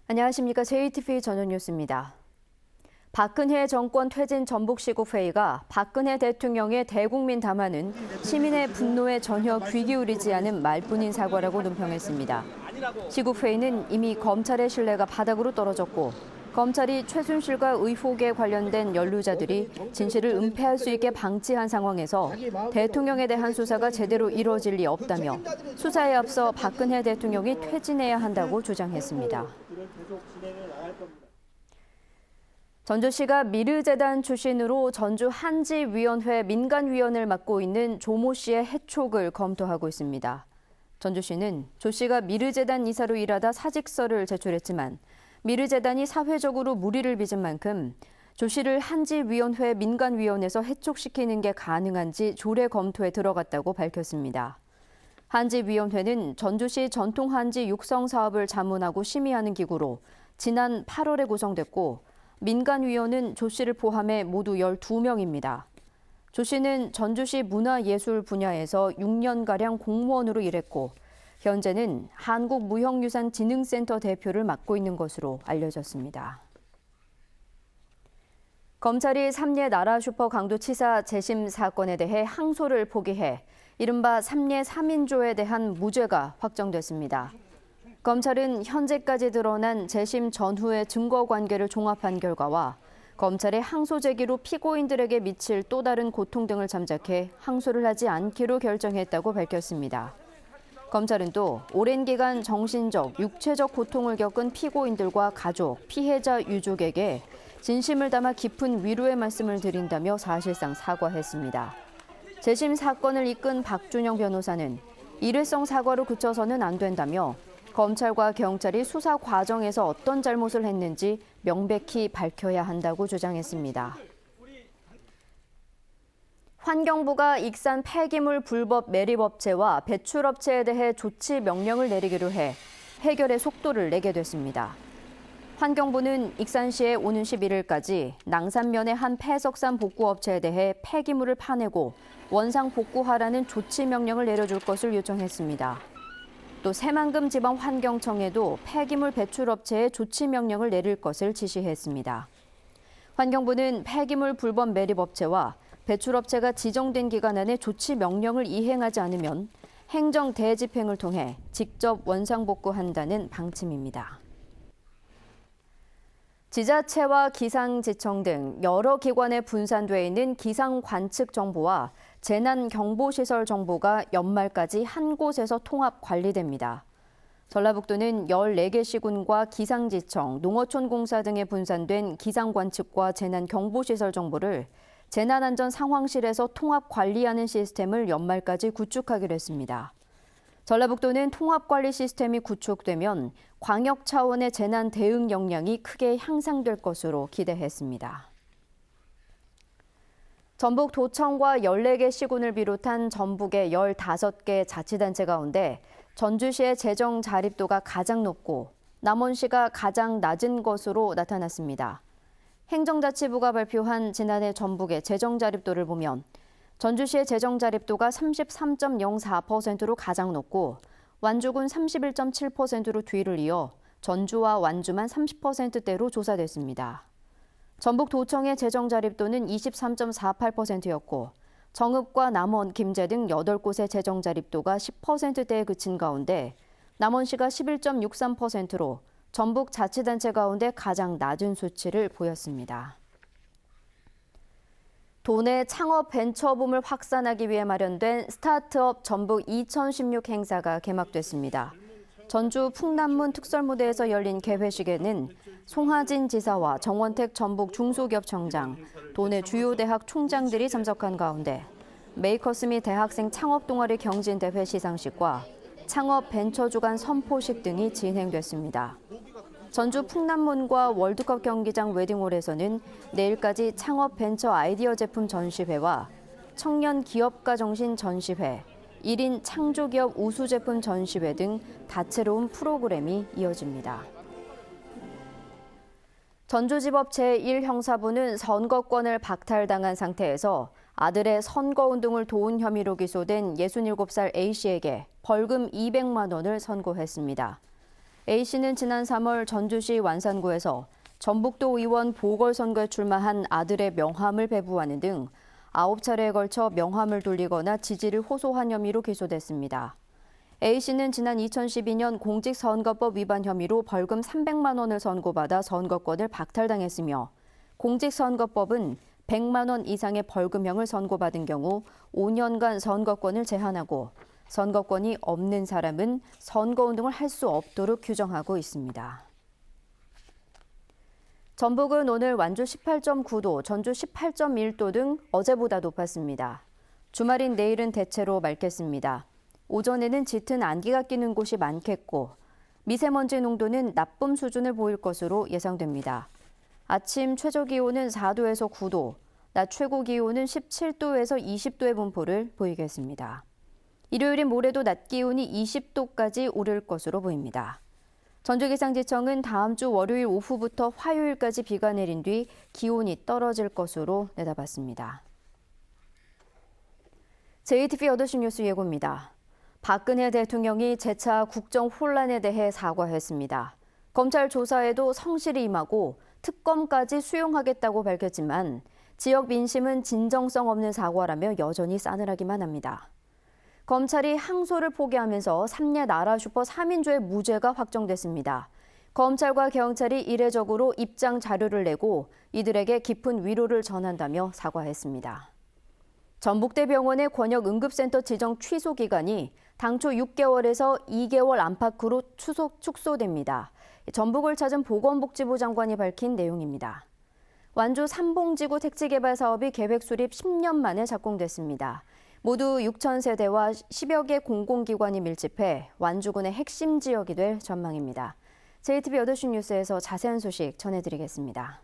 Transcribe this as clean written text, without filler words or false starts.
안녕하십니까. JTBC 저녁 뉴스입니다. 박근혜 정권 퇴진 전북시국회의가 박근혜 대통령의 대국민 담화는 시민의 분노에 전혀 귀 기울이지 않은 말뿐인 사과라고 논평했습니다. 시국회의는 이미 검찰의 신뢰가 바닥으로 떨어졌고 검찰이 최순실과 의혹에 관련된 연루자들이 진실을 은폐할 수 있게 방치한 상황에서 대통령에 대한 수사가 제대로 이루어질 리 없다며 수사에 앞서 박근혜 대통령이 퇴진해야 한다고 주장했습니다. 전주시가 미르재단 출신으로 전주 한지위원회 민간위원을 맡고 있는 조모 씨의 해촉을 검토하고 있습니다. 전주시는 조 씨가 미르재단 이사로 일하다 사직서를 제출했지만 미르재단이 사회적으로 무리를 빚은 만큼 조 씨를 한지위원회 민간위원회에서 해촉시키는 게 가능한지 조례 검토에 들어갔다고 밝혔습니다. 한지위원회는 전주시 전통한지 육성 사업을 자문하고 심의하는 기구로 지난 8월에 구성됐고 민간위원은 조 씨를 포함해 모두 12명입니다. 조 씨는 전주시 문화예술 분야에서 6년가량 공무원으로 일했고 현재는 한국무형유산진흥센터 대표를 맡고 있는 것으로 알려졌습니다. 검찰이 삼례 나라 슈퍼강도치사 재심 사건에 대해 항소를 포기해 이른바 삼례 3인조에 대한 무죄가 확정됐습니다. 검찰은 현재까지 드러난 재심 전후의 증거 관계를 종합한 결과와 검찰의 항소 제기로 피고인들에게 미칠 또 다른 고통 등을 참작해 항소를 하지 않기로 결정했다고 밝혔습니다. 검찰은 또 오랜 기간 정신적, 육체적 고통을 겪은 피고인들과 가족, 피해자 유족에게 진심을 담아 깊은 위로의 말씀을 드린다며 사실상 사과했습니다. 재심 사건을 이끈 박준영 변호사는 일회성 사과로 그쳐서는 안 된다며 검찰과 경찰이 수사 과정에서 어떤 잘못을 했는지 명백히 밝혀야 한다고 주장했습니다. 환경부가 익산 폐기물 불법 매립업체와 배출업체에 대해 조치 명령을 내리기로 해 해결의 속도를 내게 됐습니다. 환경부는 익산시에 오는 11일까지 낭산면의 한 폐석산 복구업체에 대해 폐기물을 파내고 원상 복구하라는 조치 명령을 내려줄 것을 요청했습니다. 또 새만금 지방환경청에도 폐기물 배출업체에 조치 명령을 내릴 것을 지시했습니다. 환경부는 폐기물 불법 매립업체와 배출업체가 지정된 기간 안에 조치 명령을 이행하지 않으면 행정 대집행을 통해 직접 원상복구한다는 방침입니다. 지자체와 기상지청 등 여러 기관에 분산돼 있는 기상관측 정보와 재난경보시설 정보가 연말까지 한 곳에서 통합 관리됩니다. 전라북도는 14개 시군과 기상지청, 농어촌공사 등에 분산된 기상관측과 재난경보시설 정보를 재난안전상황실에서 통합 관리하는 시스템을 연말까지 구축하기로 했습니다. 전라북도는 통합관리 시스템이 구축되면 광역 차원의 재난 대응 역량이 크게 향상될 것으로 기대했습니다. 전북도청과 14개 시군을 비롯한 전북의 15개 자치단체 가운데 전주시의 재정 자립도가 가장 높고 남원시가 가장 낮은 것으로 나타났습니다. 행정자치부가 발표한 지난해 전북의 재정 자립도를 보면 전주시의 재정 자립도가 33.04%로 가장 높고 완주군 31.7%로 뒤를 이어 전주와 완주만 30%대로 조사됐습니다. 전북도청의 재정 자립도는 23.48%였고 정읍과 남원, 김제 등 8곳의 재정 자립도가 10%대에 그친 가운데 남원시가 11.63%로 전북 자치단체 가운데 가장 낮은 수치를 보였습니다. 도내 창업 벤처붐을 확산하기 위해 마련된 스타트업 전북 2016 행사가 개막됐습니다. 전주 풍남문 특설무대에서 열린 개회식에는 송하진 지사와 정원택 전북 중소기업청장, 도내 주요 대학 총장들이 참석한 가운데 메이커스 및 대학생 창업 동아리 경진대회 시상식과 창업 벤처 주간 선포식 등이 진행됐습니다. 전주 풍남문과 월드컵 경기장 웨딩홀에서는 내일까지 창업 벤처 아이디어 제품 전시회와 청년 기업가 정신 전시회, 1인 창조기업 우수 제품 전시회 등 다채로운 프로그램이 이어집니다. 전주지법 제1형사부는 선거권을 박탈당한 상태에서 아들의 선거운동을 도운 혐의로 기소된 67살 A씨에게 벌금 200만 원을 선고했습니다. A씨는 지난 3월 전주시 완산구에서 전북도 의원 보궐선거에 출마한 아들의 명함을 배부하는 등 9차례에 걸쳐 명함을 돌리거나 지지를 호소한 혐의로 기소됐습니다. A씨는 지난 2012년 공직선거법 위반 혐의로 벌금 300만 원을 선고받아 선거권을 박탈당했으며 공직선거법은 100만 원 이상의 벌금형을 선고받은 경우 5년간 선거권을 제한하고 선거권이 없는 사람은 선거운동을 할 수 없도록 규정하고 있습니다. 전북은 오늘 완주 18.9도, 전주 18.1도 등 어제보다 높았습니다. 주말인 내일은 대체로 맑겠습니다. 오전에는 짙은 안개가 끼는 곳이 많겠고 미세먼지 농도는 나쁨 수준을 보일 것으로 예상됩니다. 아침 최저 기온은 4도에서 9도, 낮 최고 기온은 17도에서 20도의 분포를 보이겠습니다. 일요일인 모레도 낮 기온이 20도까지 오를 것으로 보입니다. 전주기상지청은 다음 주 월요일 오후부터 화요일까지 비가 내린 뒤 기온이 떨어질 것으로 내다봤습니다. JTBC 8시 뉴스 예고입니다. 박근혜 대통령이 재차 국정 혼란에 대해 사과했습니다. 검찰 조사에도 성실히 임하고 특검까지 수용하겠다고 밝혔지만 지역 민심은 진정성 없는 사과라며 여전히 싸늘하기만 합니다. 검찰이 항소를 포기하면서 삼례 나라 슈퍼 3인조의 무죄가 확정됐습니다. 검찰과 경찰이 이례적으로 입장 자료를 내고 이들에게 깊은 위로를 전한다며 사과했습니다. 전북대병원의 권역응급센터 지정 취소 기간이 당초 6개월에서 2개월 안팎으로 축소됩니다. 전북을 찾은 보건복지부 장관이 밝힌 내용입니다. 완주 삼봉지구 택지개발 사업이 계획 수립 10년 만에 착공됐습니다. 모두 6천 세대와 10여 개 공공기관이 밀집해 완주군의 핵심 지역이 될 전망입니다. JTBC 8시 뉴스에서 자세한 소식 전해드리겠습니다.